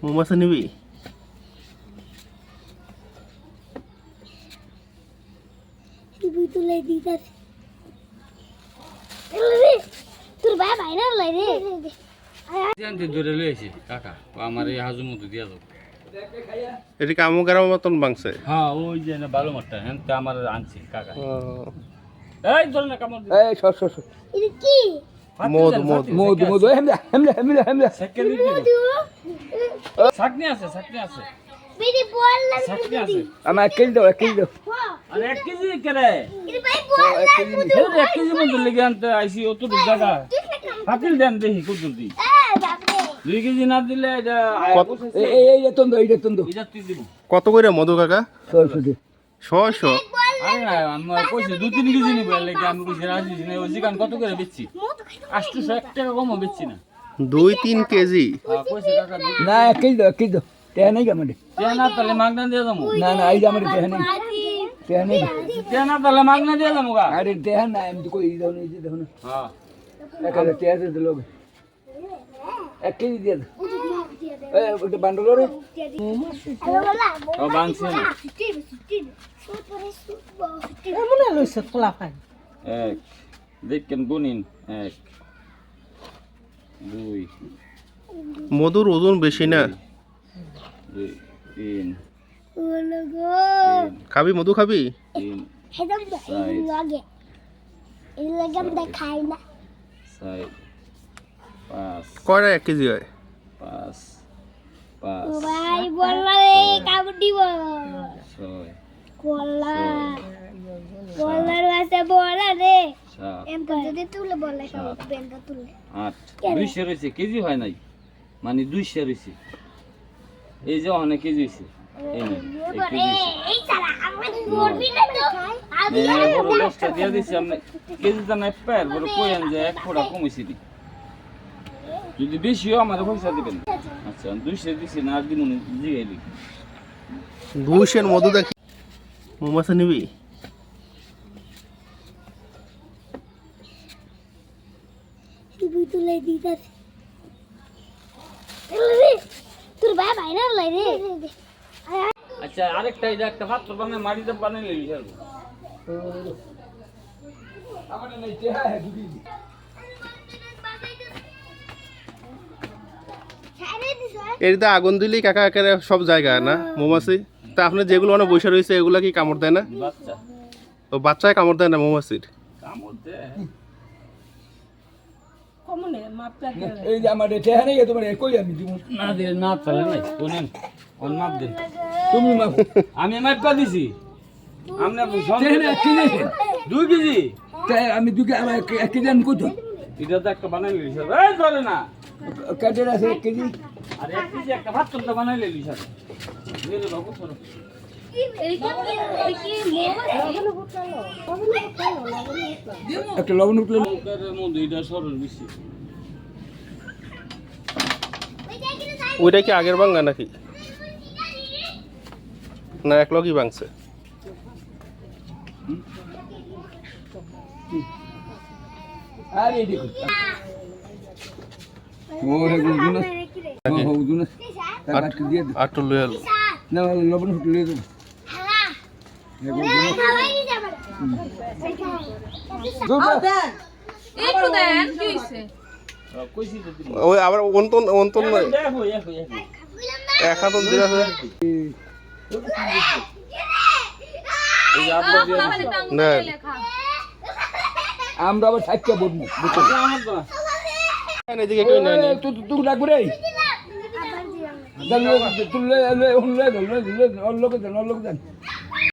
মৌমাছি নিবি? তুলে দিতাছি তোর ভাই ভাই না লাই রে জানতে ধরে লইছি কাকা আমার এই হাজু মতো দিয়া দাও। এটি কামু গ্রামের মতন বাংছে। হ্যাঁ ওই যে না ভালো মাঠটা হ্যাঁ আমার আনছি কাকা। এই ধর না কামড় এই সর সর সর এটা কি মধু মধু মধু মধু হেমদা হেমদা হেমদা হেমদা সেকেন্ড মধু ছাকনি আছে বেরি বল না ছাকনি আছে আমার এক কেজি দাও আরে 1 কেজি করে এটা ভাই বল না এই 1 কেজি মতো লেগে আনতে আইছি অত দূর জায়গা হাতিল দেন দেখি কত দি এ বাপরে 2 কেজি না দিলে এটা এই এটা তন্দ এটা তুই দিব। কত করে মধু কাকা? 600 600। আরে না আমি কইছি 2-3 কেজি নিব লাগে আমি কইছি রাজি না ওই জিগান কত করে বেচছি 800 টাকা কম বেচছি না 2-3 কেজি। হ্যাঁ কইছি কাকা না এক কেজি দাও টেহা নাই আমারে তেনা তাহলে মাগনা দিয়ে যাবো না এই যে আমারে টেহা নেই তেনা তাহলে মাগনা দিয়ে যাবো গা আরে টেহা না আমি তো কই দাও এই যে দেখো না হ্যাঁ একালে টেহা দে লোক এক কেজি দিয়ে দাও এই ওটা বান্ডল রে হ্যালো বলা ও বাংছে না মনে লইছে খোলা খাই এক দেখেন গুনিন 1 2 মধুর ওজন বেশি না। 2 3 ওলো গো খাবি মধু খাবি? 3 হেদম লাগে এই লাগাম দেখাই না 4 5 কয়টা 1 কেজি হয়? 5 5 ভাই বললা রে কামড় দিব 6 বললা বলার আছে বলা রে 7 এম তো যদি তুলে বলে সব বেন্দা তুলে 8 200 রয়েছে কেজি হয় নাই মানে 200 রয়েছে এই যে অনেক কেজি হয়েছে এই নেন, এই কেজি হইছে। এই সালা আমার মরবি না তো আমি বড় 10টা দিয়ে দিছি আপনি কেজি তা নাই পার বড় কইন যে এক ফোড়া কমিছি দি যদি বেশি হয় আমাদের পয়সা দিবেন। আচ্ছা 200 দিছি না আর দিমু জিগাইলি 200 মধু দেখি। মৌমাছি নিবি? তুলে দিতাছি তোর ভাই ভাই না লাই রে আচ্ছা আরেকটা এই যে একটা পাত্র বানাই মাটিতে বানাইলে লিখার আমারে নাই টেহা দুদি এটিতে আগুন দিলেই কাকা একেবারে সব জায়গায় না মৌমাছি? তা আপনি যেগুলো অনেক বসে রয়েছে এগুলা কি কামড় দেয় না? বাচ্চা ও বাচ্চায় কামড় দেয় না মৌমাছির? কামড় দে কমনে মাপটা এই যে আমারে টেহা নাই তোমার কই আমি দিব না দিলে না তাহলে নাই শুনেন অন মাপ দেন তুমি মাপ আমি মাপা দিছি আপনি টেহা না কি নেই 2 কেজি তাই আমি দুকে আমার এক কেজি আমি কত এটা তো একটা বানাইলে লিখার এই ধরে না কাটের আছে এক কেজি আর 1 কেজি একটা পাত্রটা বানাইলে লিখার নিলে বাবু সরো একটা লবণ উঠলো ওকের মধ্যে এটা সরল বেশি ওইটা কি আগের বাঙ্গা নাকি না এক লগই বাংছে? আরে দেখো ওরে গুনা ও গুনা কাট দিয়ে আটল লয়ে এলো। না লবণ উঠলো তো একটু দেন কি হইছে কইছি তো দিন ওই আবার অন্তন অন্তন নয় দেখো এক হাতন দিলে আছে। এই যে আপনি দিয়ে না আমরা আবার থাকতে বলবো আমার তো এদিকে কেউ নেয় নি। তুই রাখবো রে তুই লোক দেন